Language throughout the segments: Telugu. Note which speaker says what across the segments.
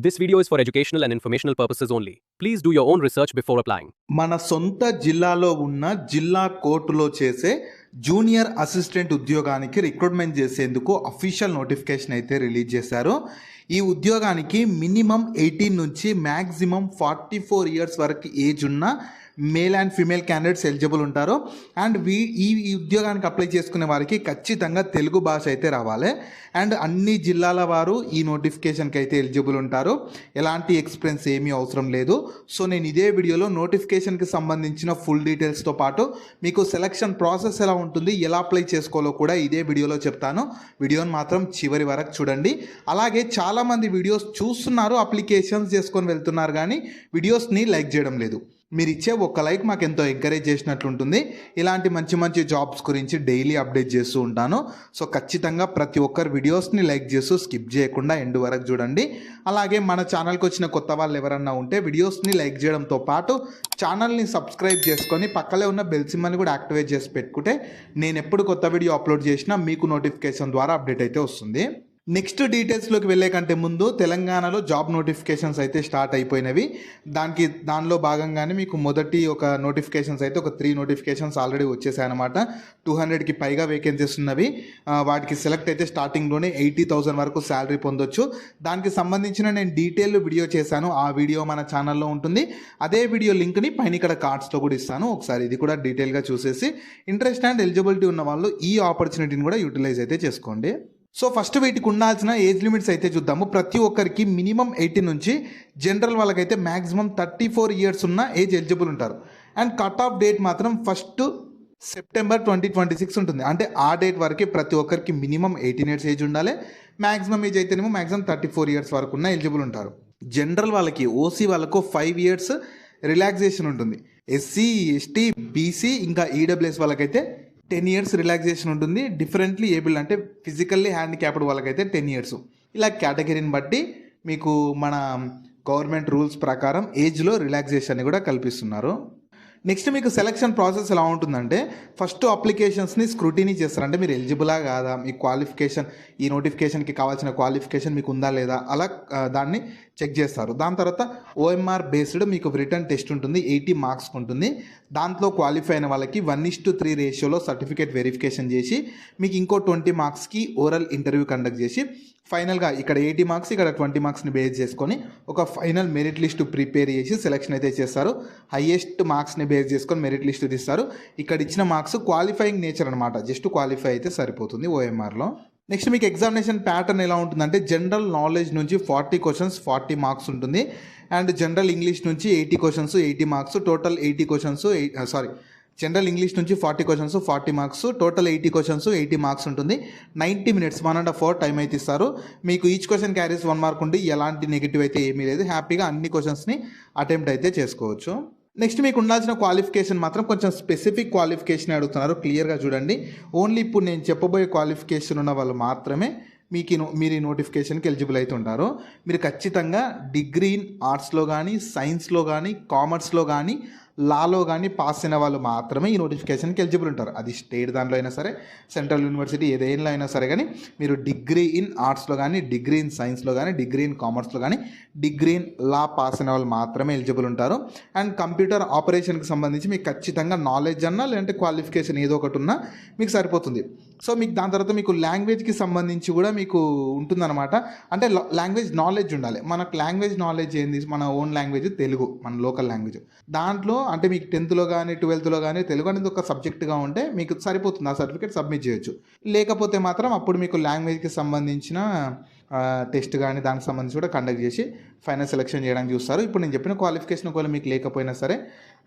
Speaker 1: This video is for educational and informational purposes only. Please do your own research before applying.
Speaker 2: మన సొంత జిల్లాలో ఉన్న జిల్లా కోర్టులో చేసే జూనియర్ అసిస్టెంట్ ఉద్యోగానికి రిక్రూట్మెంట్ చేసేందుకు అఫీషియల్ నోటిఫికేషన్ అయితే రిలీజ్ చేశారు. ఈ ఉద్యోగానికి మినిమం 18 నుంచి మ్యాక్సిమం 44 ఇయర్స్ వరకు ఏజ్ ఉన్న male and female candidates eligible ఉంటారు. అండ్ ఈ ఉద్యోగానికి అప్లై చేసుకునే వారికి ఖచ్చితంగా తెలుగు భాష అయితే రావాలి. అండ్ అన్ని జిల్లాల వారు ఈ నోటిఫికేషన్కి అయితే ఎలిజిబుల్ ఉంటారు. ఎలాంటి ఎక్స్పీరియన్స్ ఏమీ అవసరం లేదు. సో నేను ఇదే వీడియోలో నోటిఫికేషన్కి సంబంధించిన ఫుల్ డీటెయిల్స్తో పాటు మీకు సెలక్షన్ ప్రాసెస్ ఎలా ఉంటుంది, ఎలా అప్లై చేసుకోవాలో కూడా ఇదే వీడియోలో చెప్తాను. వీడియోని మాత్రం చివరి వరకు చూడండి. అలాగే చాలామంది వీడియోస్ చూస్తున్నారు, అప్లికేషన్స్ చేసుకొని వెళ్తున్నారు, కానీ వీడియోస్ని లైక్ చేయడం లేదు. మీరు ఇచ్చే ఒక్క లైక్ మాకు ఎంతో ఎంకరేజ్ చేసినట్లుంటుంది. ఇలాంటి మంచి మంచి జాబ్స్ గురించి డైలీ అప్డేట్ చేస్తూ ఉంటాను. సో ఖచ్చితంగా ప్రతి ఒక్కరు వీడియోస్ని లైక్ చేస్తూ స్కిప్ చేయకుండా ఎండ్ వరకు చూడండి. అలాగే మన ఛానల్కి వచ్చిన కొత్త వాళ్ళు ఎవరన్నా ఉంటే వీడియోస్ని లైక్ చేయడంతో పాటు ఛానల్ని సబ్స్క్రైబ్ చేసుకొని పక్కనే ఉన్న బెల్ సింబల్ని కూడా యాక్టివేట్ చేసి పెట్టుకుంటే నేను ఎప్పుడు కొత్త వీడియో అప్లోడ్ చేసినా మీకు నోటిఫికేషన్ ద్వారా అప్డేట్ అయితే వస్తుంది. నెక్స్ట్ డీటెయిల్స్లోకి వెళ్ళే కంటే ముందు తెలంగాణలో జాబ్ నోటిఫికేషన్స్ అయితే స్టార్ట్ అయిపోయినవి. దానిలో భాగంగానే మీకు మొదటి ఒక నోటిఫికేషన్స్ అయితే ఒక 3 నోటిఫికేషన్స్ ఆల్రెడీ వచ్చేసాయి అనమాట. 200కి పైగా వేకెన్సీస్ ఉన్నవి. వాటికి సెలెక్ట్ అయితే స్టార్టింగ్లోనే 80,000 వరకు శాలరీ పొందొచ్చు. దానికి సంబంధించిన నేను డీటెయిల్ వీడియో చేశాను. ఆ వీడియో మన ఛానల్లో ఉంటుంది. అదే వీడియో లింక్ని పైన ఇక్కడ కార్డ్స్లో కూడా ఇస్తాను. ఒకసారి ఇది కూడా డీటెయిల్గా చూసేసి ఇంట్రెస్ట్ అండ్ ఎలిజిబిలిటీ ఉన్న వాళ్ళు ఈ ఆపర్చునిటీని కూడా యూటిలైజ్ అయితే చేసుకోండి. సో ఫస్ట్ వీటికి ఉండాల్సిన ఏజ్ లిమిట్స్ అయితే చూద్దాము. ప్రతి ఒక్కరికి మినిమం 18 నుంచి జనరల్ వాళ్ళకైతే మ్యాక్సిమం 34 ఇయర్స్ ఉన్న ఏజ్ ఎలిజిబుల్ ఉంటారు. అండ్ కట్ ఆఫ్ డేట్ మాత్రం 1 సెప్టెంబర్ 2026 ఉంటుంది. అంటే ఆ డేట్ వరకు ప్రతి ఒక్కరికి మినిమం 18 ఇయర్స్ ఏజ్ ఉండాలి. మ్యాక్సిమం ఏజ్ అయితేనేమో మ్యాక్సిమం 34 ఇయర్స్ వరకు ఉన్న ఎలిజిబుల్ ఉంటారు. జనరల్ వాళ్ళకి, ఓసీ వాళ్ళకు 5 ఇయర్స్ రిలాక్సేషన్ ఉంటుంది. ఎస్సీ, ఎస్టీ, బీసీ ఇంకా ఈడబ్ల్యూఎస్ వాళ్ళకైతే 10 ఇయర్స్ రిలాక్సేషన్ ఉంటుంది. డిఫరెంట్లీ ఏబుల్డ్ అంటే ఫిజికల్లీ హ్యాండిక్యాప్డ్ వాళ్ళకైతే 10 ఇయర్స్. ఇలా కేటగిరీని బట్టి మీకు మన గవర్నమెంట్ రూల్స్ ప్రకారం ఏజ్లో రిలాక్సేషన్ కూడా కల్పిస్తున్నారు. నెక్స్ట్ మీకు సెలక్షన్ ప్రాసెస్ ఎలా ఉంటుందంటే ఫస్ట్ అప్లికేషన్స్ని స్క్రూటినీ చేస్తారు. అంటే మీరు ఎలిజిబులా కాదా, మీ క్వాలిఫికేషన్, ఈ నోటిఫికేషన్కి కావాల్సిన క్వాలిఫికేషన్ మీకు ఉందా లేదా, అలా దాన్ని చెక్ చేస్తారు. దాని తర్వాత ఓఎంఆర్ బేస్డ్ మీకు రిటర్న్ టెస్ట్ ఉంటుంది, 80 మార్క్స్ ఉంటుంది. దాంట్లో క్వాలిఫై అయిన వాళ్ళకి 1:3 రేషియోలో సర్టిఫికేట్ వెరిఫికేషన్ చేసి మీకు ఇంకో 20 మార్క్స్కి ఓరల్ ఇంటర్వ్యూ కండక్ట్ చేసి ఫైనల్గా ఇక్కడ 80 మార్క్స్, ఇక్కడ 20 మార్క్స్ని బేస్ చేసుకొని ఒక ఫైనల్ మెరిట్ లిస్ట్ ప్రిపేర్ చేసి సెలెక్షన్ అయితే చేస్తారు. హైయెస్ట్ మార్క్స్ని బేస్ చేసుకొని మెరిట్ లిస్ట్ తీస్తారు. ఇక్కడ ఇచ్చిన మార్క్స్ క్వాలిఫైయింగ్ నేచర్ అనమాట, జస్ట్ క్వాలిఫై అయితే సరిపోతుంది ఓఎంఆర్లో. నెక్స్ట్ మీకు ఎగ్జామినేషన్ ప్యాటర్న్ ఎలా ఉంటుందంటే జనరల్ నాలెడ్జ్ నుంచి 40 క్వశ్చన్స్ 40 మార్క్స్ ఉంటుంది. అండ్ జనరల్ ఇంగ్లీష్ నుంచి 80 questions 80 marks, total 80 questions general English నుంచి 40 questions 40 marks, total 80 questions 80 marks ఉంటుంది. 90 మినిట్స్ 1.5 అవర్ టైం అయితే ఇస్తారు. మీకు ఈచ్ క్వశ్చన్ క్యారీస్ 1 మార్క్ ఉండి ఎలాంటి నెగిటివ్ అయితే ఏమీ లేదు. హ్యాపీగా అన్ని క్వశ్చన్స్ని అటెంప్ట్ అయితే చేసుకోవచ్చు. నెక్స్ట్ మీకు ఉండాల్సిన క్వాలిఫికేషన్ మాత్రం కొంచెం స్పెసిఫిక్ క్వాలిఫికేషన్ అడుగుతున్నారు, క్లియర్గా చూడండి. ఓన్లీ ఇప్పుడు నేను చెప్పబోయే క్వాలిఫికేషన్ ఉన్న వాళ్ళు మాత్రమే మీరు ఈ నోటిఫికేషన్కి ఎలిజిబుల్ అయితే ఉంటారు. మీరు ఖచ్చితంగా డిగ్రీ ఇన్ ఆర్ట్స్లో కానీ, సైన్స్లో కానీ, కామర్స్లో కానీ, లాలో కానీ పాస్ అయిన వాళ్ళు మాత్రమే ఈ నోటిఫికేషన్కి ఎలిజిబుల్ ఉంటారు. అది స్టేట్ దాంట్లో అయినా సరే, సెంట్రల్ యూనివర్సిటీ ఏదైనా అయినా సరే, కానీ మీరు డిగ్రీ ఇన్ ఆర్ట్స్లో కానీ, డిగ్రీ ఇన్ సైన్స్లో కానీ, డిగ్రీ ఇన్ కామర్స్లో కానీ, డిగ్రీ ఇన్ లా పాస్ అయిన వాళ్ళు మాత్రమే ఎలిజిబుల్ ఉంటారు. అండ్ కంప్యూటర్ ఆపరేషన్కి సంబంధించి మీకు ఖచ్చితంగా నాలెడ్జ్ అన్నా లేదంటే క్వాలిఫికేషన్ ఏదో ఒకటి ఉన్నా మీకు సరిపోతుంది. సో మీకు దాని తర్వాత మీకు లాంగ్వేజ్కి సంబంధించి కూడా మీకు ఉంటుందన్నమాట. అంటే లాంగ్వేజ్ నాలెడ్జ్ ఉండాలి. మనకు లాంగ్వేజ్ నాలెడ్జ్ ఏంది, మన ఓన్ లాంగ్వేజ్ తెలుగు, మన లోకల్ లాంగ్వేజ్. దాంట్లో అంటే మీకు 10th కానీ 12th కానీ తెలుగు అనేది ఒక సబ్జెక్ట్గా ఉంటే మీకు సరిపోతుంది, ఆ సర్టిఫికేట్ సబ్మిట్ చేయొచ్చు. లేకపోతే మాత్రం అప్పుడు మీకు లాంగ్వేజ్కి సంబంధించిన టెస్ట్ కానీ దానికి సంబంధించి కూడా కండక్ట్ చేసి ఫైనల్ సెలెక్షన్ చేయడానికి చూస్తారు. ఇప్పుడు నేను చెప్పిన క్వాలిఫికేషన్ ఒకవేళ మీకు లేకపోయినా సరే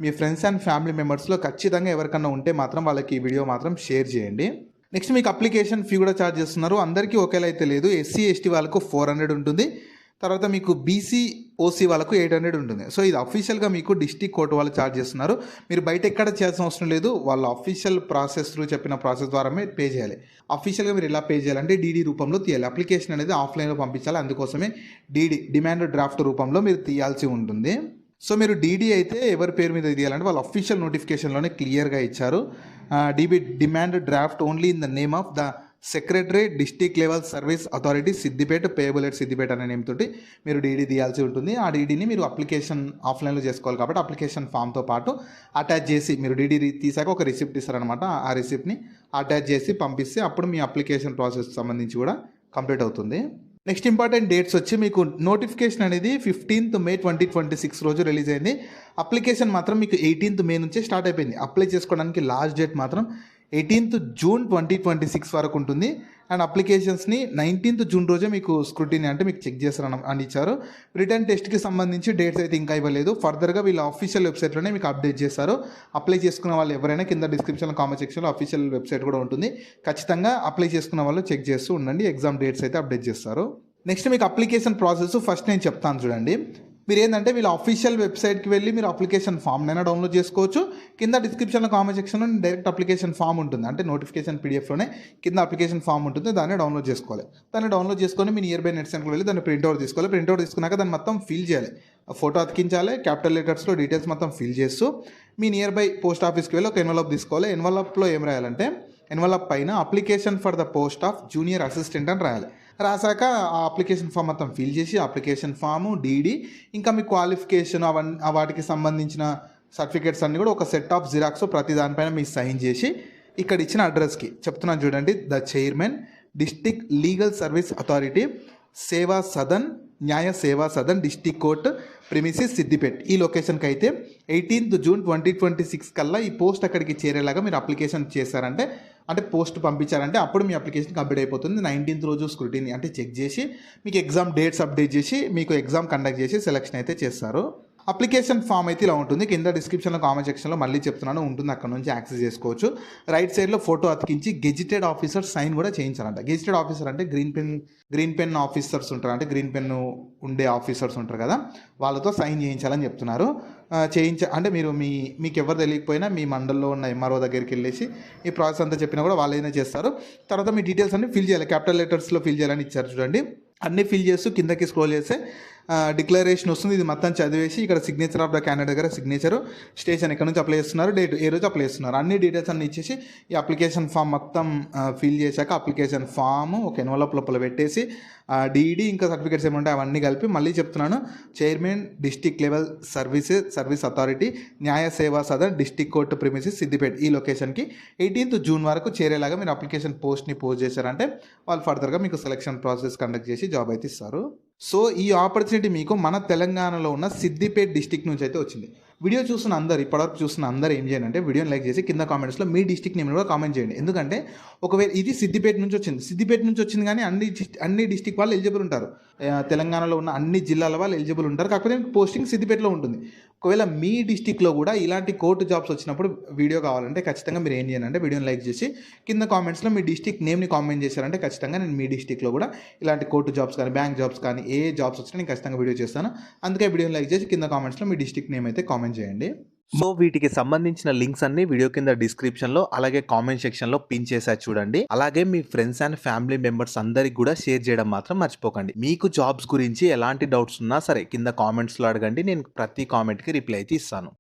Speaker 2: మీ ఫ్రెండ్స్ అండ్ ఫ్యామిలీ మెంబర్స్లో ఖచ్చితంగా ఎవరికన్నా ఉంటే మాత్రం వాళ్ళకి ఈ వీడియో మాత్రం షేర్ చేయండి. నెక్స్ట్ మీకు అప్లికేషన్ ఫీ కూడా ఛార్జ్ చేస్తున్నారు. అందరికీ ఒకేలా అయితే లేదు. ఎస్సీ ఎస్టీ వాళ్ళకు 400 ఉంటుంది. తర్వాత మీకు బీసీ ఓసీ వాళ్ళకు 800 ఉంటుంది. సో ఇది అఫీషియల్గా మీకు డిస్ట్రిక్ట్ కోర్టు వాళ్ళు ఛార్జ్ చేస్తున్నారు. మీరు బయట ఎక్కడ చేయాల్సిన అవసరం లేదు. వాళ్ళ అఫీషియల్ ప్రాసెస్ త్రూ చెప్పిన ప్రాసెస్ ద్వారానే పే చేయాలి. అఫీషియల్గా మీరు ఎలా పే చేయాలంటే డీడీ రూపంలో తీయాలి. అప్లికేషన్ అనేది ఆఫ్లైన్లో పంపించాలి. అందుకోసమే డిమాండ్ డ్రాఫ్ట్ రూపంలో మీరు తీయాల్సి ఉంటుంది. సో మీరు డీడీ అయితే ఎవరి పేరు మీద తీయాలంటే వాళ్ళ అఫీషియల్ నోటిఫికేషన్లోనే క్లియర్గా ఇచ్చారు. Demand draft only in the name of the secretary district level service authority Siddipet payable at Siddipet అనే నేమ్ తోటి మీరు డీడీ తీయాల్సి ఉంటుంది. ఆ డీడీని మీరు అప్లికేషన్ ఆఫ్లైన్లో చేసుకోవాలి కాబట్టి అప్లికేషన్ ఫామ్తో పాటు అటాచ్ చేసి మీరు డీడీ తీసాక ఒక రిసిప్ట్ ఇస్తారనమాట. ఆ రిసిప్ట్ని అటాచ్ చేసి పంపిస్తే అప్పుడు మీ అప్లికేషన్ ప్రాసెస్ సంబంధించి కూడా కంప్లీట్ అవుతుంది. నెక్స్ట్ ఇంపార్టెంట్ డేట్స్ వచ్చి మీకు నోటిఫికేషన్ అనేది 15th May 2026 రోజు రిలీజ్ అయింది. అప్లికేషన్ మాత్రం మీకు 18th May నుంచే స్టార్ట్ అయిపోయింది. అప్లై చేసుకోవడానికి లాస్ట్ డేట్ మాత్రం 18th June 2026 వరకు ఉంటుంది. అండ్ అప్లికేషన్స్ని 19th June రోజే మీకు స్క్రూటినీ అంటే మీకు చెక్ చేస్తారని అని ఇచ్చారు. రిటర్న్ టెస్ట్కి సంబంధించి డేట్స్ అయితే ఇంకా ఇవ్వలేదు. ఫర్దర్గా వీళ్ళ అఫీషియల్ వెబ్సైట్లోనే మీకు అప్డేట్ చేస్తారు. అప్లై చేసుకున్న వాళ్ళు ఎవరైనా కింద డిస్క్రిప్షన్లో కామెంట్ సెక్షన్లో అఫీషియల్ వెబ్సైట్ కూడా ఉంటుంది. ఖచ్చితంగా అప్లై చేసుకున్న వాళ్ళు చెక్ చేస్తూ ఉండండి. ఎగ్జామ్ డేట్స్ అయితే అప్డేట్ చేస్తారు. నెక్స్ట్ మీకు అప్లికేషన్ ప్రాసెస్ ఫస్ట్ నేను చెప్తాను చూడండి. మీరు ఏంటంటే వీళ్ళ అఫీషియల్ వెబ్సైట్కి వెళ్ళి మీరు అప్లికేషన్ ఫామ్నైనా డౌన్లోడ్ చేసుకోవచ్చు. కింద డిస్క్రిప్షన్లో కామెంట్ సెక్షన్లో డైరెక్ట్ అప్లికేషన్ ఫామ్ ఉంటుంది. అంటే నోటిఫికేషన్ పీడిఎఫ్లోనే కింద అప్లికేషన్ ఫామ్ ఉంటుంది. దాన్ని డౌన్లోడ్ చేసుకోవాలి. దాన్ని డౌన్లోడ్ చేసుకొని మీ నియర్ బై నెట్ సెంటర్కి వెళ్ళి దాన్ని ప్రింట్అవుట్ తీసుకోవాలి. ప్రింట్అవుట్ తీసుకున్నాక దాన్ని మొత్తం ఫిల్ చేయాలి. ఫోటో అతికించాలి. క్యాపిటల్ లెటర్స్లో డీటెయిల్స్ మొత్తం ఫిల్ చేస్తూ మీ నియర్ బై పోస్ట్ ఆఫీస్కి వెళ్ళి ఒక ఎన్వలప్ తీసుకోవాలి. ఎన్వలప్లో ఏం రాయాలంటే ఎన్వలప్ పైన application for the post of junior assistant అని రాయాలి. రాసాక ఆ అప్లికేషన్ ఫామ్ మొత్తం ఫిల్ చేసి అప్లికేషన్ ఫాము, డీడీ, ఇంకా మీ క్వాలిఫికేషన్ వాటికి సంబంధించిన సర్టిఫికేట్స్ అన్నీ కూడా ఒక సెట్ ఆఫ్ జిరాక్స్ ప్రతి దానిపైన మీరు సైన్ చేసి ఇక్కడ ఇచ్చిన అడ్రస్కి చెప్తున్నాను చూడండి. The chairman district legal service authority సేవా సదన్ న్యాయ సేవా Sadan district court premises Siddipet ఈ లొకేషన్కి అయితే 18th June 2026 కల్లా ఈ పోస్ట్ అక్కడికి చేరేలాగా మీరు అప్లికేషన్ చేశారంటే అంటే పోస్ట్ పంపించారంటే అప్పుడు మీ అప్లికేషన్ కంప్లీట్ అయిపోతుంది. 19th రోజు స్క్రూటినీ అంటే చెక్ చేసి మీకు ఎగ్జామ్ డేట్స్ అప్డేట్ చేసి మీకు ఎగ్జామ్ కండక్ట్ చేసి సెలెక్షన్ అయితే చేస్తారు. అప్లికేషన్ ఫామ్ అయితే ఇలా ఉంటుంది. కింద డిస్క్రిప్షన్లో కామెంట్ సెక్షన్లో మళ్ళీ చెప్తున్నాను ఉంటుంది. అక్కడ నుంచి యాక్సెస్ చేసుకోవచ్చు. రైట్ సైడ్లో ఫోటో అతికించి గెజిటెడ్ ఆఫీసర్ సైన్ కూడా చేయించాలంట. గెజిటెడ్ ఆఫీసర్ అంటే గ్రీన్ పెన్ ఆఫీసర్స్ ఉంటారు. అంటే గ్రీన్ పెన్ ఉండే ఆఫీసర్స్ ఉంటారు కదా, వాళ్ళతో సైన్ చేయించాలని చెప్తున్నారు. అంటే మీకు ఎవరు తెలియకపోయినా మీ మండల్లో ఉన్న ఎంఆర్ఓ దగ్గరికి వెళ్ళేసి ఈ ప్రాసెస్ అంతా చెప్పినా కూడా వాళ్ళు ఏదైనా చేస్తారు. తర్వాత మీ డీటెయిల్స్ అన్ని ఫిల్ చేయాలి. క్యాపిటల్ లెటర్స్లో ఫిల్ చేయాలని ఇచ్చారు చూడండి. అన్నీ ఫిల్ చేస్తూ కిందకి స్క్రోల్ చేస్తే డిక్లరేషన్ వస్తుంది. ఇది మొత్తం చదివేసి ఇక్కడ సిగ్నేచర్ ఆఫ్ ద క్యాండిడేట్ దగ్గర సిగ్నేచరు, స్టేషన్ ఎక్కడ నుంచి అప్లై చేస్తున్నారు, డేట్ ఏ రోజు అప్లై చేస్తున్నారు, అన్ని డీటెయిల్స్ అన్ని ఇచ్చేసి ఈ అప్లికేషన్ ఫామ్ మొత్తం ఫిల్ చేశాక అప్లికేషన్ ఫాము ఒక ఎన్వలప్ లోపల పెట్టేసి డీడీ ఇంకా సర్టిఫికేట్స్ ఏమంటాయి అవన్నీ కలిపి మళ్ళీ చెప్తున్నాను. Chairman district level service authority న్యాయ సేవా Sadan district court premises Siddipet ఈ లొకేషన్కి 18th June వరకు చేరేలాగా మీరు అప్లికేషన్ పోస్ట్ని పోస్ట్ చేశారంటే వాళ్ళు ఫర్దర్గా మీకు సెలక్షన్ ప్రాసెస్ కండక్ట్ చేసి జాబ్ అయితే ఇస్తారు. సో ఈ ఆపర్చునిటీ మీకు మన తెలంగాణలో ఉన్న సిద్దిపేట డిస్ట్రిక్ట్ నుంచి అయితే వచ్చింది. వీడియో చూస్తున్న అందరు ఇప్పటివరకు చూస్తున్న అందరూ ఏం చేయండి అంటే వీడియోని లైక్ చేసి కింద కామెంట్స్లో మీ డిస్ట్రిక్ట్ నేమ్ కూడా కామెంట్ చేయండి. ఎందుకంటే ఒకవేళ ఇది సిద్దిపేట నుంచి వచ్చింది కానీ అన్ని డిస్ట్రిక్ట్ వాళ్ళు ఎలిజిబుల్ ఉంటారు. తెలంగాణలో ఉన్న అన్ని జిల్లాల వాళ్ళు ఎలిజిబుల్ ఉంటారు. కాకపోతే పోస్టింగ్ సిద్దిపేటలో ఉంటుంది. ఒకవేళ మీ డిస్టిక్లో కూడా ఇలాంటి కోర్టు జాబ్స్ వచ్చినప్పుడు వీడియో కావాలంటే ఖచ్చితంగా మీరు ఏం చేయాలంటే వీడియోని లైక్ చేసి కింద కామెంట్స్లో మీ డిస్టిక్ నేమ్ని కామెంట్ చేశారంటే ఖచ్చితంగా నేను మీ డిస్టిక్లో కూడా ఇలాంటి కోర్టు జాబ్స్ కానీ బ్యాంక్ జాబ్స్ కానీ ఏ జాబ్స్ వచ్చినా నేను ఖచ్చితంగా వీడియో చేస్తాను. అందుకే వీడియోని లైక్ చేసి కింద కామెంట్స్లో మీ డిస్టిక్ నేమ్ అయితే కామెంట్ చేయండి.
Speaker 3: సో వీటికి సంబంధించిన లింక్స్ అన్ని వీడియో కింద డిస్క్రిప్షన్లో అలాగే కామెంట్ సెక్షన్లో పిన్ చేశారు చూడండి. అలాగే మీ ఫ్రెండ్స్ అండ్ ఫ్యామిలీ మెంబర్స్ అందరికి కూడా షేర్ చేయడం మాత్రం మర్చిపోకండి. మీకు జాబ్స్ గురించి ఎలాంటి డౌట్స్ ఉన్నా సరే కింద కామెంట్స్లో అడగండి. నేను ప్రతి కామెంట్కి రిప్లై అయితే ఇస్తాను.